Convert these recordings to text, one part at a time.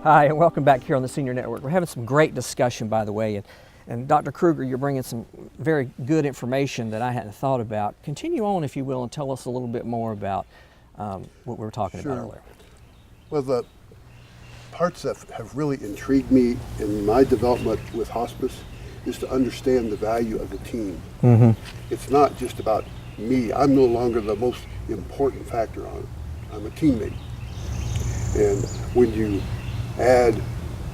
Hi, and welcome back here on the Senior Network. We're having some great discussion, by the way, and Dr. Kruger, you're bringing some very good information that I hadn't thought about. Continue on, if you will, and tell us a little bit more about what we were talking about earlier. Well, the parts that have really intrigued me in my development with hospice is to understand the value of the team. It's not just about me. I'm no longer the most important factor on it. I'm a teammate. And when you add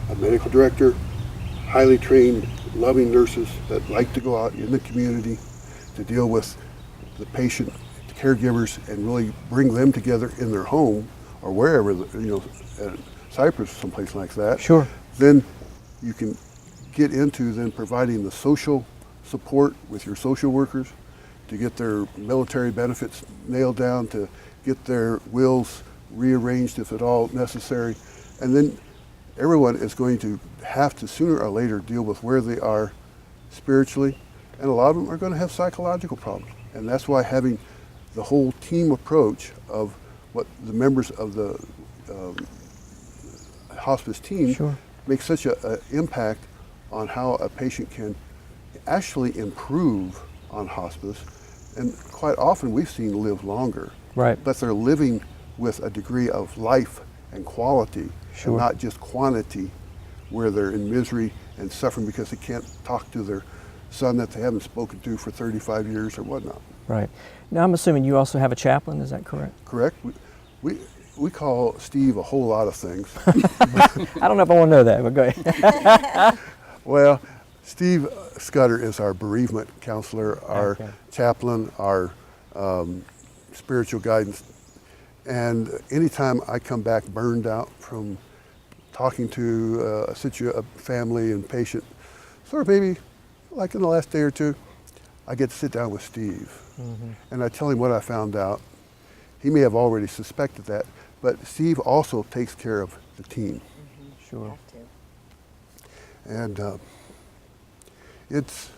a medical director, highly trained, loving nurses that like to go out in the community to deal with the patient, the caregivers, and really bring them together in their home or wherever, at Cypress, someplace like that. Sure. Then you can get into then providing the social support with your social workers to get their military benefits nailed down, to get their wills rearranged if at all necessary. And then everyone is going to have to sooner or later deal with where they are spiritually, and a lot of them are going to have psychological problems. And that's why having the whole team approach of what the members of the hospice team makes such an impact on how a patient can actually improve on hospice. And quite often we've seen live longer, but they're living with a degree of life and quality, and not just quantity, where they're in misery and suffering because they can't talk to their son that they haven't spoken to for 35 years or whatnot. Right. Now I'm assuming you also have a chaplain, is that correct? Correct. We call Steve a whole lot of things. I don't know if I want to know that, but go ahead. Well, Steve Scudder is our bereavement counselor, our chaplain, our spiritual guidance. And anytime I come back burned out from talking to a family and patient, sort of maybe like in the last day or two, I get to sit down with Steve. And I tell him what I found out. He may have already suspected that, but Steve also takes care of the team. And it's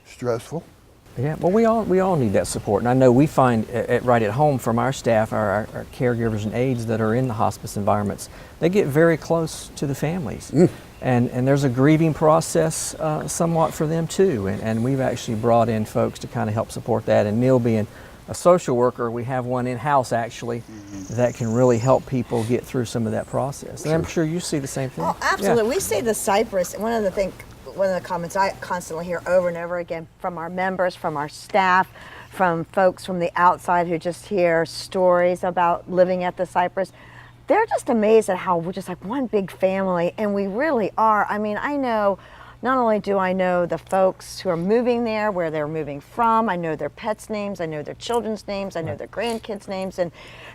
stressful. Yeah, well, we all need that support, and I know we find right at home from our staff, our caregivers and aides that are in the hospice environments, they get very close to the families, and there's a grieving process somewhat for them too, and we've actually brought in folks to kind of help support that. And Neil, being a social worker, we have one in-house actually that can really help people get through some of that process. And I'm sure you see the same thing. Oh, absolutely. We see the Cypress. One of the comments I constantly hear over and over again from our members, from our staff, from folks from the outside who just hear stories about living at the Cypress. They're just amazed at how we're just like one big family, and we really are. I mean, I know, not only do I know the folks who are moving there, where they're moving from, I know their pets' names, I know their children's names, I know their grandkids' names, and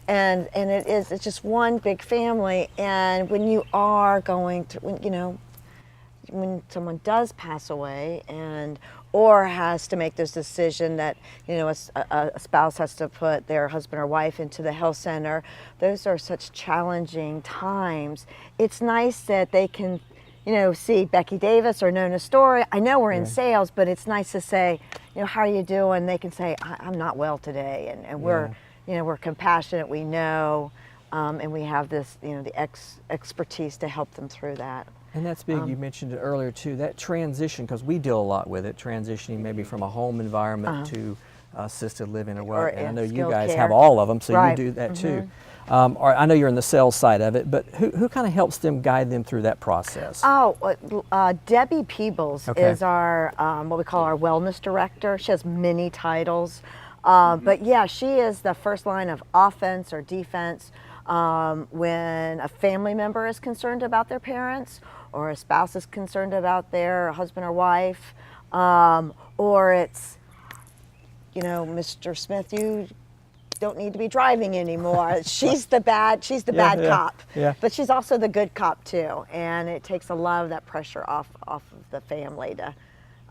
it's just one big family. And when you are going through, when someone does pass away or has to make this decision that, a spouse has to put their husband or wife into the health center, those are such challenging times. It's nice that they can, see Becky Davis or Nona Story. I know we're in sales, but it's nice to say, how are you doing? They can say, I'm not well today, and we're, we're compassionate, we know, and we have this, the expertise to help them through that. And that's big. You mentioned it earlier too, that transition, because we deal a lot with it, transitioning maybe from a home environment to assisted living or what. And I know you guys have all of them, so you do that too. Or I know you're in the sales side of it, but who kind of helps them, guide them through that process? Debbie Peebles is our, what we call our wellness director. She has many titles, but yeah, she is the first line of offense or defense when a family member is concerned about their parents, or a spouse is concerned about their husband or wife, or it's, Mr. Smith, you don't need to be driving anymore. She's the bad cop, but she's also the good cop too. And it takes a lot of that pressure off of the family to,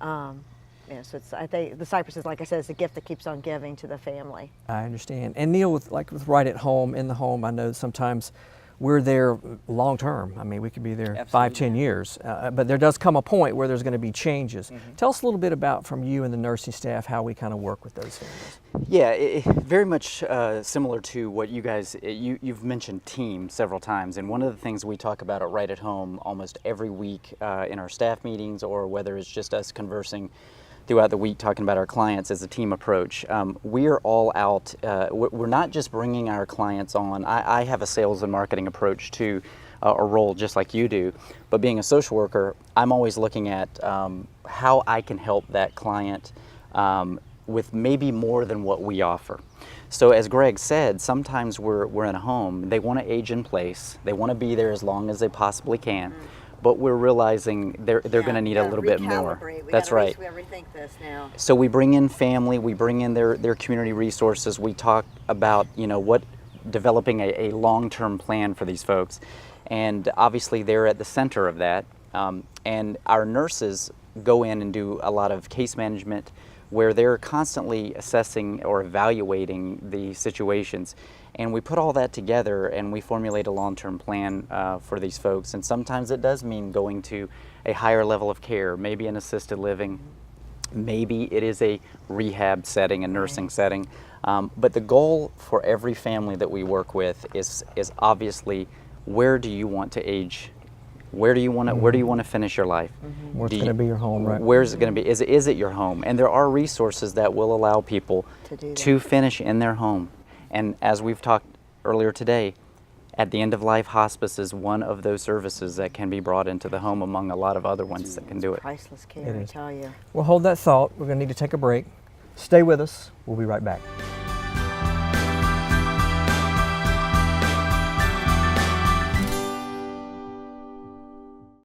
so I think the Cypress is, like I said, is a gift that keeps on giving to the family. I understand. And Neil, with right at home, in the home, I know sometimes we're there long term. I mean, we could be there Absolutely. 5-10 years, but there does come a point where there's going to be changes. Tell us a little bit about, from you and the nursing staff, how we kind of work with those families. Yeah, very much similar to what you guys, you've mentioned team several times, and one of the things we talk about at Right at Home almost every week in our staff meetings, or whether it's just us conversing throughout the week talking about our clients, as a team approach. We are all out, we're not just bringing our clients on. I have a sales and marketing approach to a role just like you do, but being a social worker, I'm always looking at how I can help that client with maybe more than what we offer. So as Greg said, sometimes we're in a home, they want to age in place, they want to be there as long as they possibly can. But we're realizing they're going to need a little bit more. That's right. We rethink this now. So we bring in family, we bring in their community resources. We talk about, you know, what developing a long-term plan for these folks, and obviously they're at the center of that. And our nurses go in and do a lot of case management, where they're constantly assessing or evaluating the situations. And we put all that together and we formulate a long-term plan for these folks. And sometimes it does mean going to a higher level of care, maybe an assisted living, maybe it is a rehab setting, a nursing setting. But the goal for every family that we work with is obviously, where do you want to age? Where do you want to finish your life? Where's going to be your home, right? Where is it going to be? Is it your home? And there are resources that will allow people to finish in their home. And as we've talked earlier today, at the end of life, hospice is one of those services that can be brought into the home, among a lot of other ones that can do it. Priceless care, I tell you. Well, hold that thought. We're going to need to take a break. Stay with us. We'll be right back.